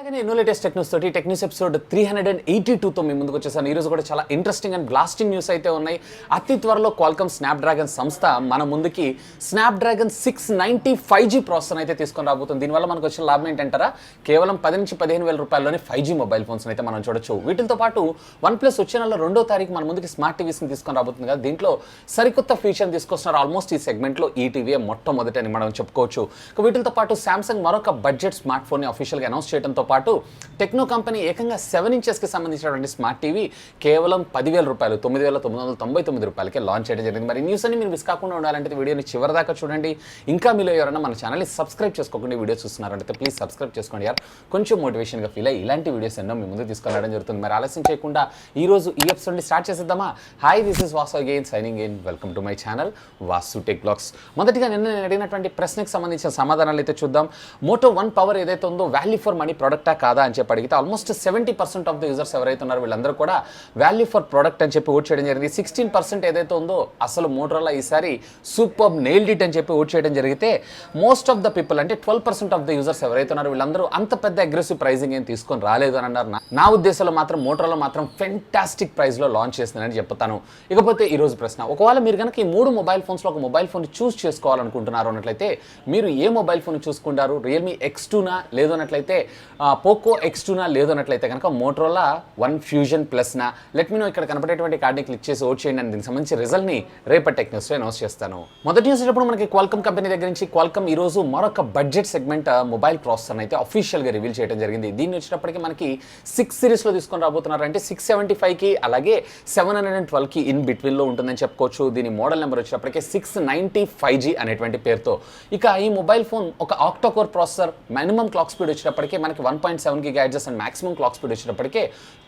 అలాగే ఎన్నో latest tech news తోటి టెక్ న్యూస్ ఎపిసోడ్ 382తో మీ ముందుకు వచ్చేసాను. ఈరోజు కూడా చాలా ఇంట్రెస్టింగ్ అండ్ బ్లాస్టింగ్ న్యూస్ అయితే ఉన్నాయి. అతి త్వరలో క్వాల్కమ్ స్నాప్డ్రాగన్ సంస్థ మన ముందుకి స్నాప్డ్రాగన్ 690 5G ప్రాసెసర్ అయితే తీసుకొని రాబోతుంది. దీనివల్ల మనకు వచ్చిన లాభం ఏంటంటారా, కేవలం 10 నుంచి 15 వేల రూపాయల్లోనే 5G మొబైల్ ఫోన్స్ అయితే మనం చూడొచ్చు. వీటితో పాటు OnePlus వచ్చే నెల 2వ తారీఖు మన ముందుకి స్మార్ట్ టీవీస్ని తీసుకొని రాబోతుంది కదా. దీంట్లో సరికొత్త ఫీచర్ తీసుకొస్తున్నారు. ఆల్మోస్ట్ ఈ సెగ్మెంట్లో ఈ టీవీ మొట్టమొదటి అని మనం చెప్పుకోవచ్చు. వీటితో పాటు సామ్సంగ్ మరొక బడ్జెట్ స్మార్ట్ ఫోన్ని అఫీషియల్గా అనౌన్స్ చేయడంతో పాటు టెక్నో కంపెనీ ఏకంగా 7 ఇంచెస్కి సంబంధించినటువంటి స్మార్ట్ టీవీ కేవలం 10,000 రూపాయలు 9,999 రూపాయలకే లాంచ్ చేయడం జరిగింది. మరి న్యూస్ అని మీరు మిస్ కాకుండా ఉండాలంటే వీడియోని చివరి దాకా చూడండి. ఇంకా మీలో ఎవరైనా మన ఛానల్ని సబ్స్క్రైబ్ చేసుకోకుండా వీడియో చూస్తున్నారంటే ప్లీజ్ సబ్స్క్రైబ్ చేసుకోండి యార్. కొంచెం మోటివేషన్గా ఫీల్ అయ్యి ఇలాంటి వీడియోస్ ఎన్నో మీ ముందు తీసుకురావడం జరుగుతుంది. మరి ఆలస్యం చేయకుండా ఈ రోజు ఈ ఎపిసోడ్ని స్టార్ట్ చేసేద్దామా. Hi, this is Vasu again signing in. Welcome to my channel Vasu tech blogs. మొదటిగా నిన్న నేను అడిగినటువంటి ప్రశ్నకు సంబంధించిన సమాధానాలు అయితే చూద్దాం. మోటో వన్ పవర్ ఏదైతే ఉందో వాల్యూ ఫర్ మనీ ప్రోడక్టా కాదా అని చెప్పి అడిగితే ఆల్మోస్ట్ 70% ఆఫ్ ద యూజర్స్ ఎవరైతే ఉన్నారో వీళ్ళందరూ కూడా వాల్యూ ఫర్ ప్రోడక్ట్ అని చెప్పి ఓట్ చేయడం జరిగింది. 16% ఏదైతే ఉందో అసలు మోటరోలా ఈసారి సూపర్ నెయిల్డ్ ఇట్ అని చెప్పి ఓట్ చేయడం జరిగితే మోస్ట్ ఆఫ్ ద పీపుల్ అంటే 12% ఆఫ్ ద యూజర్స్ ఎవరైతే ఉన్నారో వీళ్ళందరూ అంత పెద్ద అగ్రెసివ్ ప్రైజింగ్ ఏం తీసుకొని రాలేదు అని అన్నారు. నా ఉద్దేశంలో మాత్రం మోటరోలా మాత్రం ఫెంటాస్టిక్ ప్రైస్లో లాంచ్ చేస్తుందని చెప్తాను. ఇకపోతే ఈ రోజు ప్రశ్న, ఒకవేళ మీరు కనుక ఈ 3 మొబైల్ ఫోన్స్లో ఒక మొబైల్ ఫోన్ చూస్ చేసుకోవాలనుకుంటున్నారు అన్నట్లయితే మీరు ఏ మొబైల్ ఫోన్ చూసుకుంటారు? రియల్మీ X2నా లేదు అన్నట్లయితే పోకో X2నా లేదు అన్నట్లయితే కనుక మోటరోలా వన్ ఫ్యూజన్ ప్లస్నా? Let me know. ఇక్కడ కనపడేటువంటి కార్డ్ని క్లిక్ చేసి ఓట్ చేయండి. అని దీనికి సంబంధించి రిజల్ట్ని రేపటి టెక్ న్యూస్లో అనౌన్స్ చేస్తాను. మొదటి న్యూస్ వచ్చేటప్పుడు మనకి క్వాల్కమ్ కంపెనీ దగ్గర నుంచి క్వాల్కమ్ ఈ రోజు మరొక బడ్జెట్ సెగ్మెంట్ మొబైల్ ప్రాసెసర్ అయితే అఫీషియల్గా రివీల్ చేయడం జరిగింది. దీన్ని వచ్చేటప్పటికి మనకి 6 సిరీస్లో తీసుకొని రాబోతున్నారు. అంటే 675కి అలాగే 712కి ఇన్ బిట్వీన్లో ఉంటుందని చెప్పుకోవచ్చు. దీని మోడల్ నెంబర్ వచ్చేటప్పటికి 690 5G అనేటువంటి పేరుతో. ఇక ఈ మొబైల్ ఫోన్ ఒక octacore processor, minimum clock speed వచ్చేటప్పటికి మనకి 1.7 GHz and maximum clock speed వచ్చేటప్పటికే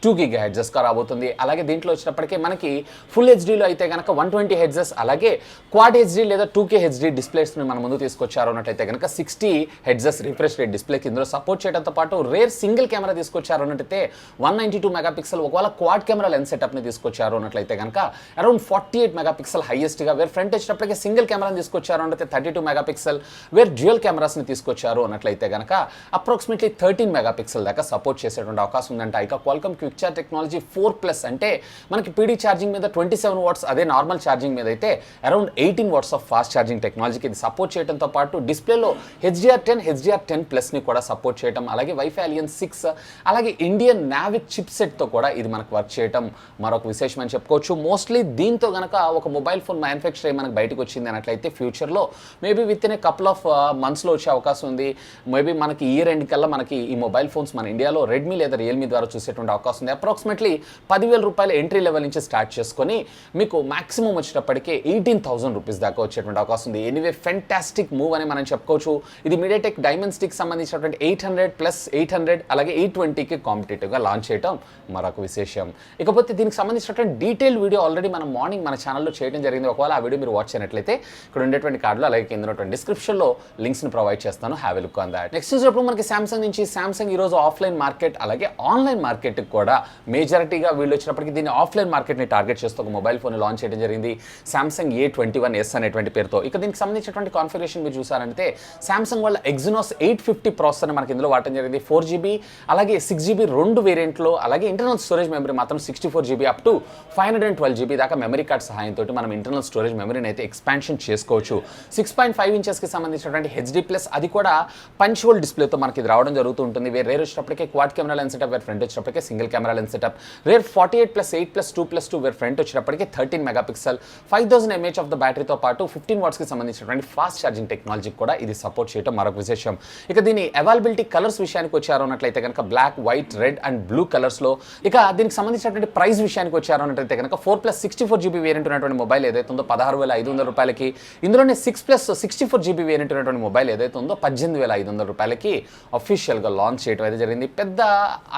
2 GHz రాబోతుంది. అలాగే దీంట్లో వచ్చేటప్పటికి మనకి ఫుల్ హెచ్డీలో అయితే కనుక 120 Hz అలాగే క్వాడ్ హెచ్డీ లేదా 2K హెచ్డీ డిస్ప్లేస్ని మన ముందు తీసుకొచ్చారు అన్నట్టయితే కనుక 60 Hz రిఫ్రెష్ రేట్ డిస్ప్లేకి ఇందులో సపోర్ట్ చేయడంతో పాటు రేర్ సింగిల్ కెమెరా తీసుకొచ్చారు అన్నట్టయితే 192 మెగాపిక్సెల్. ఒకవేళ క్వాడ్ కెమెరా లెన్స్ సెటప్ని తీసుకొచ్చారు అన్నట్లయితే కనుక అరౌండ్ 48 మెగాపిక్సెల్ హైయెస్ట్గా. వేర్ ఫ్రంట్ వచ్చేటప్పటికి సింగిల్ కెమెరాని తీసుకొచ్చారు అంటే 32 మెగాపిక్సెల్. వేర్ డ్యూయల్ కెమెరాస్ని తీసుకొచ్చారు అన్నట్లయితే కనుక అప్రాక్సిమేట్లీ 13 మెగాపిక్సెల్ దాకా సపోర్ట్ చేసేటువంటి అవకాశం ఉందంట. ఇక క్వాల్కమ్ క్విక్ చార్జ్ టెక్నాలజీ 4+ అంటే మనకి పీడీ ఛార్జింగ్ మీద 27 వాట్స్, అదే నార్మల్ ఛార్జింగ్ మీద అయితే around 18 watts of fast charging టెక్నాలజీకి ఇది సపోర్ట్ చేయడంతో పాటు డిస్ప్లేలో HDR10+ని కూడా సపోర్ట్ చేయడం, అలాగే వైఫై అలియన్స్ 6 అలాగే ఇండియన్ నావిక్ చిప్ సెట్తో కూడా ఇది మనకు వర్క్ చేయడం మరొక విశేషం అని చెప్పుకోవచ్చు. మోస్ట్లీ దీంతో కనుక ఒక మొబైల్ ఫోన్ మ్యానుఫ్యాక్చర్ అయ్యి మనకు బయటకు వచ్చింది అన్నట్లయితే ఫ్యూచర్లో maybe with in a couple of మంత్స్లో వచ్చే అవకాశం ఉంది. మేబీ మనకి ఇయర్ ఎండ్ కల్లా మనకి ఈ మొబైల్ ఫోన్స్ మన ఇండియాలో రెడ్మీ లేదా రియల్మీ ద్వారా చూసేటువంటి అవకాశం ఉంది. అప్రాక్సిమేట్లీ 10,000 రూపాయల ఎంట్రీ లెవెల్ నుంచి స్టార్ట్ చేసుకొని మీకు మాక్సిమం వచ్చేటప్పటికే 18,000 రూపీస్ దాకా వచ్చేటువంటి అవకాశం ఉంది. ఎనీవే ఫెంటాస్టిక్ మూవ్ అని మనం చెప్పుకోవచ్చు. ఇది మీడియాటెక్ డైమెన్సిటీకి సంబంధించినటువంటి 800+800 అలాగే 820కి కాంపిటేటివ్గా లాంచ్ చేయడం మరొక విశేషం. ఇకపోతే దీనికి సంబంధించినటువంటి డీటెయిల్ వీడియో ఆల్రెడీ మనం మార్నింగ్ మన ఛానల్లో చేయడం జరిగింది. ఒకవేళ ఆ వీడియో మీరు వాచ్ చేయనట్లయితే ఇక్కడ ఉండేటువంటి కార్డులో అలాగే కింద ఉన్నటువంటి డిస్క్రిప్షన్లో లింక్స్ని ప్రొవైడ్ చేస్తాను. Have a look on that. Next చూసినప్పుడు మనకి సామ్సంగ్ నుంచి సామ్సంగ్ ఈరోజు ఆఫ్లైన్ మార్కెట్ అలాగే ఆన్లైన్ మార్కెట్కి కూడా మేజారిటీగా వీళ్ళు వచ్చినప్పటికీ దీన్ని ఆఫ్లైన్ మార్కెట్ని టార్గెట్ చేస్తూ ఒక మొబైల్ ఫోన్ లాంచ్ చేయడం జరిగింది. సామ్సంగ్ A21s అనేటువంటి పేరుతో. ఇక దీనికి సంబంధించినటువంటి కాన్ఫిగరేషన్ మీరు చూసారంటే సామ్సంగ్ వాళ్ళ ఎగ్జినోస్ 850 ప్రాసెసర్ మనకి ఇందులో వాడటం జరిగింది. 4GB అలాగే 6GB రెండు వేరియంట్లో, అలాగే ఇంటర్నల్ స్టోరేజ్ మెమరీ మాత్రం 64GB అప్ టు 512GB దాకా మెమరీ కార్డ్ సహాయంతో మనం ఇంటర్నల్ స్టోరేజ్ మెమరీని అయితే ఎక్స్పాన్షన్ చేసుకోవచ్చు. 6.5 ఇంచెస్కి సంబంధించినటువంటి HD+, అది కూడా పంచ్ హోల్ డిస్ప్లేతో మనకి ఇది రావడం జరుగుతూ ఉంటుంది. వేరే రేర్ వచ్చేటప్పటికే quad camera lens setup, where front వచ్చేటప్పటికే single camera lens setup. Rear 48+8+2+2 where front వచ్చేటప్పటికే 13 మెగాపిక్సెల్ 5000 mAh ఆఫ్ ద బ్యాటరీతో పాటు 15 వాట్స్కి సంబంధించినటువంటి ఫాస్ట్ ఛార్జింగ్ టెక్నాలజీ కూడా ఇది సపోర్ట్ చేయడం మరొక విశేషం. ఇక దీని అవైలబిలిటీ కలర్స్ విషయానికి వచ్చారు అన్నట్లయితే కనుక black, white, red and blue కలర్స్లో. ఇక దీనికి సంబంధించినటువంటి ప్రైస్ విషయానికి వచ్చారు అన్నట్లయితే కనుక 4+64GB వేరియంట్ ఉన్నటువంటి మొబైల్ ఏదైతే ఉందో 16,500 రూపాయలకి, ఇందులోనే 6+64GB వేరియంట్ ఉన్నటువంటి మొబైల్ ఏదైతే ఉందో 18,500 రూపాయలకి అఫీషియల్గా లాంచ్ చేయడం అయితే జరిగింది. పెద్ద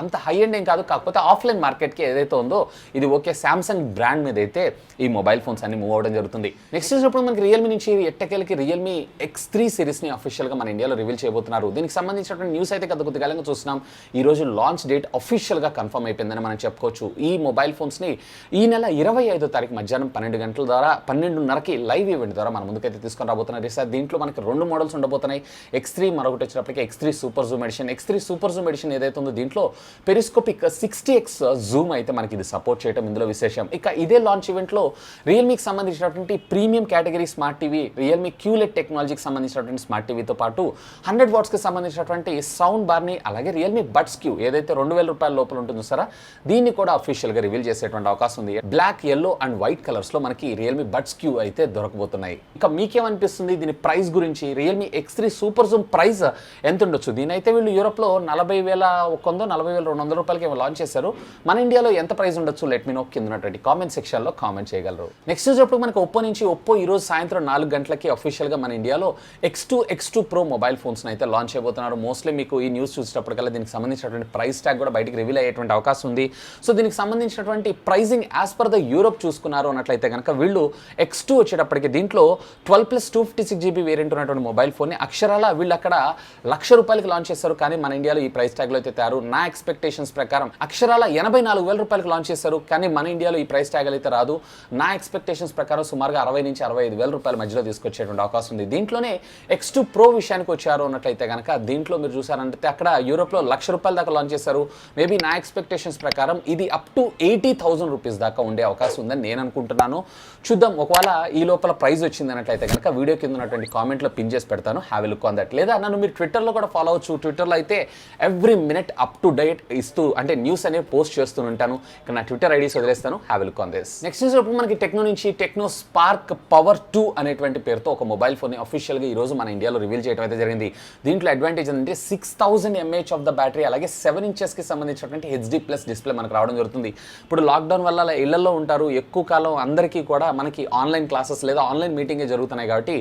అంత హై ఎండ్ ఏం కాదు, కాకపోతే ఆఫ్లైన్ మార్కెట్కి ఏదైతే ఉందో ఇది ఓకే సామ్సంగ్ బ్రాండ్ మీద అయితే ఈ మొబైల్ ఫోన్స్ అన్ని మూవ్ అవడం జరుగుతుంది. నెక్స్ట్ చూసినప్పుడు మనకి రియల్మీ నుంచి ఎట్టకేలకి రియల్మీ X3 సిరీస్ని అఫీషియల్గా మన ఇండియాలో రివీల్ చేయబోతున్నారు. దీనికి సంబంధించినటువంటి న్యూస్ అయితే కొద్దిగా చూస్తున్నాం. ఈ రోజు లాంచ్ డేట్ అఫీషియల్గా కన్ఫర్మ్ అయిపోయిందని మనం చెప్పుకోవచ్చు. ఈ మొబైల్ ఫోన్స్ని ఈ నెల 25వ తారీఖు మధ్యాహ్నం 12 గంటల ద్వారా 12:30కి లైవ్ ఈవెంట్ ద్వారా మన ముందుకైతే తీసుకొని రాబోతున్నారు. దీంట్లో మనకి 2 మోడల్స్ ఉండబోతున్నాయి. X3 మరొకటి వచ్చినప్పటికీ X3 super zoom edition. X3 super zoom edition ఏదైతే ఉందో దీంట్లో పెరిస్కోపిక్ 60x జూమ్ అయితే మనకి ఇది సపోర్ట్ చేయడం ఇందులో విశేషం. ఇక ఇదే లాంచ్ ఈవెంట్లో రియల్మీకి సంబంధించినటువంటి premium category smart TV Realme QLED టెక్నాలజీకి సంబంధించినటువంటి స్మార్ట్ టీవీతో పాటు 100 వాట్స్కి సంబంధించినటువంటి సౌండ్ బార్ని అలాగే రియల్మీ బడ్స్ క్యూ ఏదైతే 2000 రూపాయల లోపల ఉంటుందో సరే దీన్ని కూడా అఫీషియల్గా రివీల్ చేసేటువంటి అవకాశం ఉంది. బ్లాక్, ఎల్లో అండ్ వైట్ కలర్స్లో మనకి రియల్మీ బడ్స్ క్యూ అయితే దొరకబోతున్నాయి. ఇక మీకేమనిపిస్తుంది దీని ప్రైస్ గురించి? Realme X3 super Zoom price ఎంత ఉండొచ్చు? దీని అయితే వీళ్ళు యూరోప్లో 40,200 రూపాయలకి ఏమో లాంచ్ చేశారు. మన ఇండియాలో ఎంత ప్రైస్ ఉండొచ్చు? లెట్ మీ నో కింద ఉన్నటువంటి కామెంట్ సెక్షన్లో కామెంట్ చేయగలరు. నెక్స్ట్ చూసినప్పుడు మనకి ఒప్పో నుంచి ఒప్పో ఈరోజు సాయంత్రం 4 గంటలకి అఫీషియల్గా మన ఇండియాలో X2 Pro మొబైల్ ఫోన్స్ని అయితే లాంచ్ చేయబోతున్నారు. మోస్ట్లీ మీకు ఈ న్యూస్ చూసేటప్పటికల్లా దీనికి సంబంధించినటువంటి ప్రైస్ ట్యాగ్ కూడా బయటికి రివీల్ అయ్యేటువంటి అవకాశం ఉంది. సో దీనికి సంబంధించినటువంటి pricing as per the Europe చూసుకున్నారు అన్నట్లయితే కనుక వీళ్ళు X2 వచ్చేటప్పటికి దీంట్లో 12+256GB వేరియంట్ ఉన్నటువంటి మొబైల్ ఫోన్ని అక్షరాల వీళ్ళు అక్కడ ₹1,00,000 లాంచ్ చేస్తారు. కానీ మన ఇండియాలో ఈ ప్రైస్ ట్యాగ్లో అయితే తయారు. నా ఎక్స్పెక్టేషన్స్ ప్రకారం అక్షరాల 84,000 రూపాయలకి లాంచ్ చేస్తారు. కానీ మన ఇండియాలో ఈ ప్రైస్ ట్యాగ్ అయితే రాదు. నా ఎక్స్పెక్టేషన్స్ ప్రకారం సుమారుగా 60,000 నుంచి 65,000 రూపాయల మధ్యలో తీసుకొచ్చేటువంటి అవకాశం ఉంది. దీంట్లోనే X2 Pro విషయానికి వచ్చారు అన్నట్లయితే కనుక దీంట్లో మీరు చూసారంటే అక్కడ యూరోప్లో ₹1,00,000 దాకా లాంచ్ చేశారు. మేబీ నా ఎక్స్పెక్టేషన్స్ ప్రకారం ఇది అప్ టు 80,000 రూపీస్ దాకా ఉండే అవకాశం ఉందని నేను అనుకుంటున్నాను. చూద్దాం, ఒకవేళ ఈ లోపల ప్రైస్ వచ్చింది అన్నట్లయితే కనుక వీడియో కింద ఉన్నటువంటి కామెంట్లో పిన్ చేసి పెడతాను. Have a look on that. లేదా నన్ను మీరు ట్విట్టర్లో కూడా ఫాలో అవచ్చు. ట్విట్టర్లో అయితే every minute up to date ఇస్తూ అంటే న్యూస్ అనేది పోస్ట్ చేస్తూ ఉంటాను. ఇక్కడ నా ట్విట్టర్ ఐడీస్ వదిలేస్తాను. Have a look on this. Next news మనకి టెక్నో నుంచి టెక్నో స్పార్క్ పవర్ 2 అనేటువంటి పేరుతో ఒక మొబైల్ ఫోన్ అఫీషియల్గా ఈ రోజు మన ఇండియాలో రివీల్ చేయడం అయితే జరిగింది. దీంట్లో అడ్వాంటేజ్ ఏంటంటే 6000 mAh ఆఫ్ ద బ్యాటరీ అలాగే 7 ఇంచెస్కి సంబంధించినటువంటి HD+ డిస్ప్లే మనకు రావడం జరుగుతుంది. ఇప్పుడు లాక్డౌన్ వల్ల ఇళ్లలో ఉంటారు, ఎక్కువ కాలం అందరికీ కూడా మనకి ఆన్లైన్ క్లాసెస్ లేదా ఆన్లైన్ మీటింగే జరుగుతున్నాయి కాబట్టి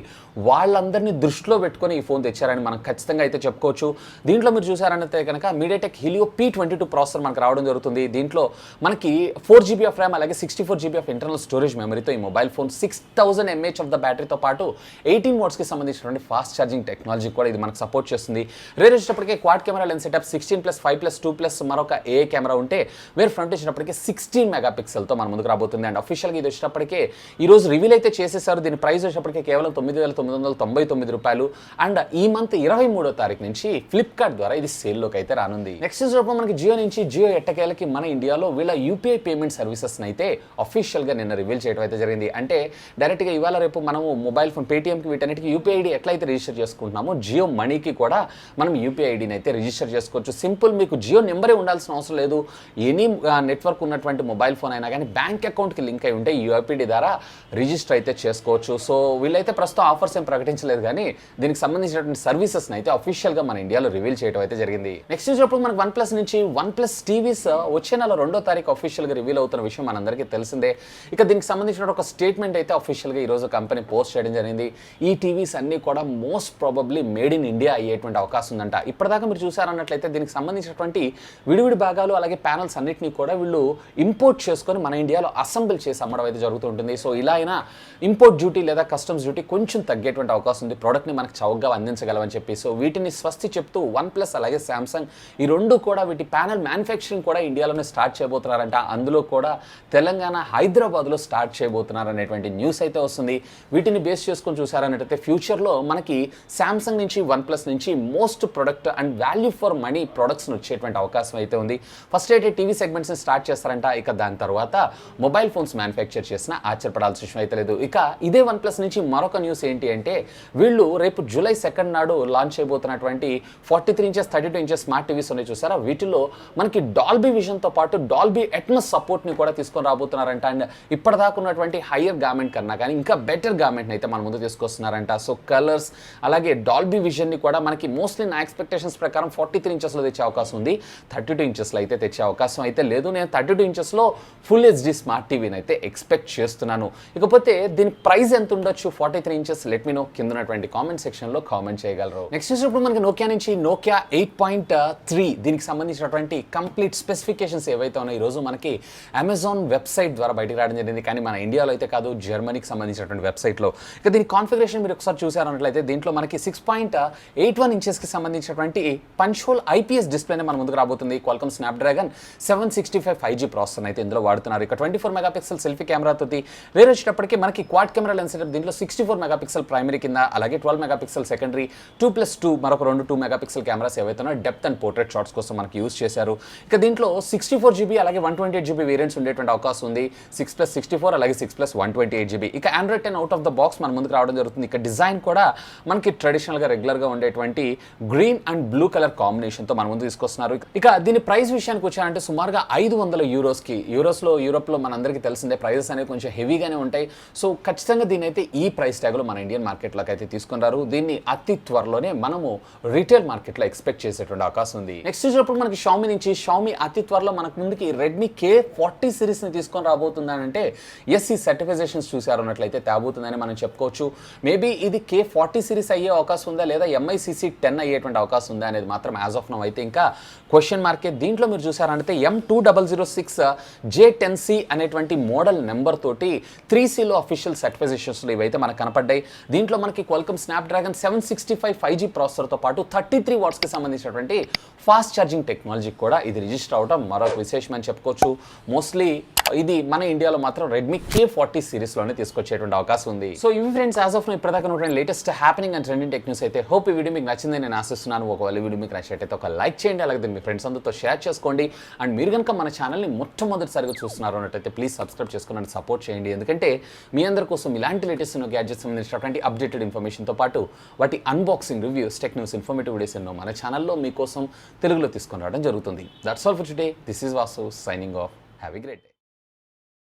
వాళ్ళందరినీ దృష్టిలో పెట్టుకొని ఈ ఫోన్ తెచ్చారని మనం ఖచ్చితంగా అయితే చెప్పుకోవచ్చు. దీంట్లో మీరు చూసారంటే కనుక మీడియాటెక్ హీలియో P22 ప్రాసెసర్ మనకు రావడం జరుగుతుంది. దీంట్లో మనకి 4GB ఆఫ్ ర్యామ్ అలాగే 64GB ఆఫ్ ఇంటర్నల్ స్టోరేజ్ మెమరీతో ఈ mobile phone 6000 mAh of the బ్యాటరీతో పాటు 18 వాట్స్కి సంబంధించినటువంటి ఫాస్ట్ ఛార్జింగ్ టెక్నాలజీ కూడా ఇది మనకు సపోర్ట్ చేస్తుంది. రేర్ వచ్చేటప్పటికే క్వాడ్ కెమెరా లెన్స్ సెటప్ 16+5+2+ మరొక ఏ కెమెరా ఉంటే వేరే ఫ్రంట్ వచ్చేటప్పటికే 16 మెగాపిక్సెల్తో మన ముందుకు రాబోతుంది. అండ్ అఫీషియల్గా ఇది వచ్చేటప్పటికే ఈరోజు రివీల్ అయితే చేసేసారు. దీని ప్రైస్ వచ్చేటప్పటికే కేవలం ₹9,999. అండ్ ఈ మంత్ 23వ తారీఖు నుంచి ఫ్లిప్కార్ట్ ద్వారా ఇది సేల్లోకి అయితే రానుంది. నెక్స్ట్ చూసినప్పుడు మనకి జియో నుంచి జియో ఎట్టకేలకి మన ఇండియాలో వీళ్ళ యూపీఐ పేమెంట్ సర్వీసెస్ని అయితే అఫీషియల్గా నిన్న రివీల్ చేయడం అయితే జరిగింది. అంటే డైరెక్ట్గా ఇవాళ రేపు మనము మొబైల్ ఫోన్ పేటీఎంకి వీటన్నిటికీ యూపీఐ ఐడి ఎట్లయితే రిజిస్టర్ చేసుకుంటున్నామో జియో మనీకి కూడా మనం యూపీఐ ఐడిని అయితే రిజిస్టర్ చేసుకోవచ్చు. సింపుల్, మీకు జియో నెంబరే ఉండాల్సిన అవసరం లేదు. ఎనీ నెట్వర్క్ ఉన్నటువంటి మొబైల్ ఫోన్ అయినా కానీ బ్యాంక్ అకౌంట్కి లింక్ అయి ఉంటే యూఐపీడీ ద్వారా రిజిస్టర్ అయితే చేసుకోవచ్చు. సో వీళ్ళైతే ప్రస్తుతం ఆఫర్స్ ఏం ప్రకటించలేదు కానీ దీనికి సంబంధించినటువంటి సర్వీసెస్ని అయితే అఫీషియల్గా మన ఇండియాలో రివీల్ చేయడం అయితే జరిగింది. నెక్స్ట్ చూసినప్పుడు మనకి OnePlus నుంచి OnePlus టీవీస్ వచ్చే నెల 2వ తారీఖు అఫీషియల్గా రివీల్ అవుతున్న విషయం మనందరికీ తెలిసిందే. ఇక దీనికి సంబంధించిన ఒక స్టేట్మెంట్ అయితే అఫీషియల్గా ఈరోజు కంపెనీ పోస్ట్ చేయడం జరిగింది. ఈ టీవీస్ అన్నీ కూడా most probably made in India అయ్యేటువంటి అవకాశం ఉందంట. ఇప్పటిదాకా మీరు చూసారన్నట్లయితే దీనికి సంబంధించినటువంటి విడివిడి భాగాలు అలాగే ప్యానల్స్ అన్నింటినీ కూడా వీళ్ళు ఇంపోర్ట్ చేసుకొని మన ఇండియాలో అసెంబుల్ చేసి అమ్మడం అయితే జరుగుతుంటుంది. సో ఇలా అయినా ఇంపోర్ట్ డ్యూటీ లేదా కస్టమ్స్ డ్యూటీ కొంచెం తగ్గేటువంటి అవకాశం ఉంది. ప్రోడక్ట్ని మనకు చౌకగా అందించగలమని చెప్పి సో వీటిని స్వస్తి చెప్తూ OnePlus అలాగే శాంసంగ్ ఈ రెండు కూడా వీటి ప్యానల్ మ్యానుఫ్యాక్చరింగ్ కూడా ఇండియాలోనే స్టార్ట్ చేయబోతున్నారంట. అందులో కూడా తెలంగాణ హైదరాబాద్లో స్టార్ట్ చేయబోతున్నారు అనేటువంటి న్యూస్ అయితే వస్తుంది. వీటిని బేస్ చేసుకొని చూసారన్నట్టయితే ఫ్యూచర్లో మనకి శాంసంగ్ నుంచి OnePlus నుంచి most product and value for money ప్రొడక్ట్స్ని వచ్చేటువంటి అవకాశం అయితే ఉంది. ఫస్ట్ అయితే టీవీ సెగ్మెంట్స్ని స్టార్ట్ చేస్తారంట. ఇక దాని తర్వాత మొబైల్ ఫోన్స్ మ్యానుఫ్యాక్చర్ చేసిన ఆశ్చర్యపడాల్సిన విషయం అయితే లేదు. ఇక ఇదే OnePlus నుంచి మరొక న్యూస్ ఏంటి అంటే వీళ్ళు రేపు జూలై 2 నాడు లాంచ్ చేయబోతున్నటువంటి 43 ఇంచెస్ 32 ఇంచెస్ స్మార్ట్ టీవీస్ ఉన్నాయి చూసారా, వీటిలో మనకి డాల్బీ విజన్తో పాటు డాల్బీ అట్మస్ సపోర్ట్ని కూడా తీసుకొని రాబోతున్నారంట. అండ్ ఇప్పటిదాకా ఉన్నటువంటి హయ్యర్ గార్మెంట్ కన్నా కానీ ఇంకా బెటర్ గార్మెంట్ని అయితే మన ముందు తీసుకొస్తున్నారంట. సో కలర్స్ అలాగే డాల్బీ విజన్ని కూడా మనకి మోస్ట్లీ నా ఎక్స్పెక్టేషన్స్ ప్రకారం 43 ఇంచెస్లో తెచ్చే అవకాశం ఉంది. 32 ఇంచెస్లో అయితే తెచ్చే అవకాశం అయితే లేదు. నేను 32 ఇంచెస్లో ఫుల్ హెచ్డి స్మార్ట్ టీవీని అయితే ఎక్స్పెక్ట్ చేస్తున్నాను. ఇకపోతే దీని ప్రైస్ ఎంత ఉండొచ్చు 43 ఇంచెస్ లెట్ మీ నో కింద ఉన్నటువంటి కామెంట్ సెక్షన్లో కామెంట్ చేయగలరు. నెక్స్ట్ ఇప్పుడు మనకి నోకియా నుంచి నోకియా 8.3 దీనికి సంబంధించినటువంటి కంప్లీట్ స్పెసిఫికేషన్స్ ఏవైతే ఉన్నాయో ఈరోజు మనకి అమెజాన్ వెబ్సైట్ ద్వారా బయటకు రావడం జరిగింది. కానీ మన ఇండియాలో అయితే కాదు, జర్మనీకి సంబంధించినటువంటి వెబ్సైట్లో. ఇక దీని కాన్ఫిగరేషన్ మీరు ఒకసారి చూసారన్నట్లయితే దీంట్లో మనకి 6.81 ఇంచెస్కి సంబంధించినటువంటి పంచ్ హోల్ ఐపీఎస్ డిస్ప్లేనే మన ముందుకు రాబోతుంది. క్వాల్కమ్ స్నాప్డ్రాగన్ 765 5G ప్రాసెసర్ అయితే ఇందులో వాడుతున్నారు. ఇక 24 మెగాపిక్సెల్ సెల్ఫీ కెమెరాతో రేర్ వచ్చేటప్పటికి మనకి క్వాడ్ కెమెరా లెన్స్ సెటప్ దీంట్లో 64 మెగాపిక్సెల్ ప్రైమరీ కింద అలాగే 12 మెగాపిక్సెల్ సెకండరీ 2+2 మరొక 2 మెగాపిక్సెల్ కెమెరాస్ ఏవైతే ఉన్నాయో డెప్త్ అండ్ పోర్ట్రేట్ షాట్స్ కోసం మనకి యూస్ చేశారు. ఇక దీంట్లో 64GB అలాగే 128GB వేరియంట్స్ ఉండేటువంటి అవకాశం ఉంది. 6+64 అలాగే 6+128GB. ఇక Android 10 out of the box మన ముందుకు రావడం జరుగుతుంది. ఇక డిజైన్ కూడా మనకి ట్రెడిషనల్గా రెగ్యులర్గా ఉండేటువంటి గ్రీన్ అండ్ బ్లూ కలర్ కాంబినేషన్తో మన ముందు తీసుకొస్తున్నారు. ఇక దీని ప్రైస్ విషయానికి వచ్చారంటే సుమారుగా 500 యూరోస్కి. యూరోప్లో మనందరికీ తెలిసిందే ప్రైజెస్ అనేవి కొంచెం హెవీగానే ఉంటాయి. సో ఖచ్చితంగా దీని అయితే ఈ ప్రైస్ ట్యాగ్లో మన ఇండియన్ మార్కెట్లోకి అయితే తీసుకున్నారు. దీన్ని అతి త్వరలోనే మనము రీటైల్ మార్కెట్లో ఎక్స్పెక్ట్ చేసేటువంటి అవకాశం ఉంది. నెక్స్ట్ చూసినప్పుడు మనకి షామీ నుంచి షామీ అతి త్వరలో మనకు ముందుకి రెడ్మీ K40 సిరీస్ని తీసుకొని రాబోతుందనంటే ఎస్ ఈ సర్టిఫికేషన్స్ చూసారు అన్నట్లయితే తేబోతుందని మనం చెప్పుకోవచ్చు. మేబీ ఇది K40 సిరీస్ అయ్యే అవకాశం ఉందా లేదా MICC 10 అయ్యేటువంటి అవకాశం ఉందా అనేది మాత్రం యాజ్ ఆఫ్ నౌ అయితే ఇంకా క్వశ్చన్ మార్కే. దీంట్లో మీరు చూసారంటే M2006 J10C అనేటువంటి మోడల్ నెంబర్ తోటి 3Cలో అఫీషియల్ సర్టిఫికేషన్స్లో ఇవైతే మనకు కనపడ్డాయి. దీంట్లో మనకి క్వాల్కమ్ స్నాప్డ్రాగన్ 765 5G ప్రాసెసర్తో పాటు 33 వాట్స్కి సంబంధించినటువంటి ఫాస్ట్ ఛార్జింగ్ టెక్నాలజీ కూడా ఇది రిజిస్టర్ అవడం మరొక విశేషం అని చెప్పుకోవచ్చు. మోస్ట్లీ ఇది మన ఇండియాలో మాత్రం రెడ్మీ K40 సిరీస్లోనే తీసుకొచ్చేటువంటి అవకాశం ఉంది. సో ఇవి ఫ్రెండ్స్ యాజ్ ఆఫ్ ఇప్పటిదాకా ఉన్న latest happening and trending tech news అయితే. హోప్ ఈ వీడియో మీకు నచ్చిందని నేను ఆశిస్తున్నాను. ఒకవేళ వీడియో మీకు నచ్చినట్టయితే ఒక లైక్ చేయండి, అలాగే మీ ఫ్రెండ్స్ అందరితో షేర్ చేసుకోండి. అండ్ మీరు కనుక మన ఛానల్ని మొట్టమొదటిసారిగా చూస్తున్నారు అన్నట్టయితే ప్లీజ్ సబ్స్క్రైబ్ చేసుకుని సపోర్ట్ చేయండి. ఎందుకంటే మీ అందరి కోసం ఇలాంటి లేటెస్ట్ గ్యాడ్జెట్స్ సంబంధించినటువంటి అప్డేటెడ్ ఇన్ఫర్మేషన్తో పాటు వాటి unboxing reviews tech news informative videos ఎన్నో మన ఛానల్లో మీకోసం తెలుగులో తీసుకొని రావడం జరుగుతుంది. That's all for today. This is Vasu signing off. Have a great day.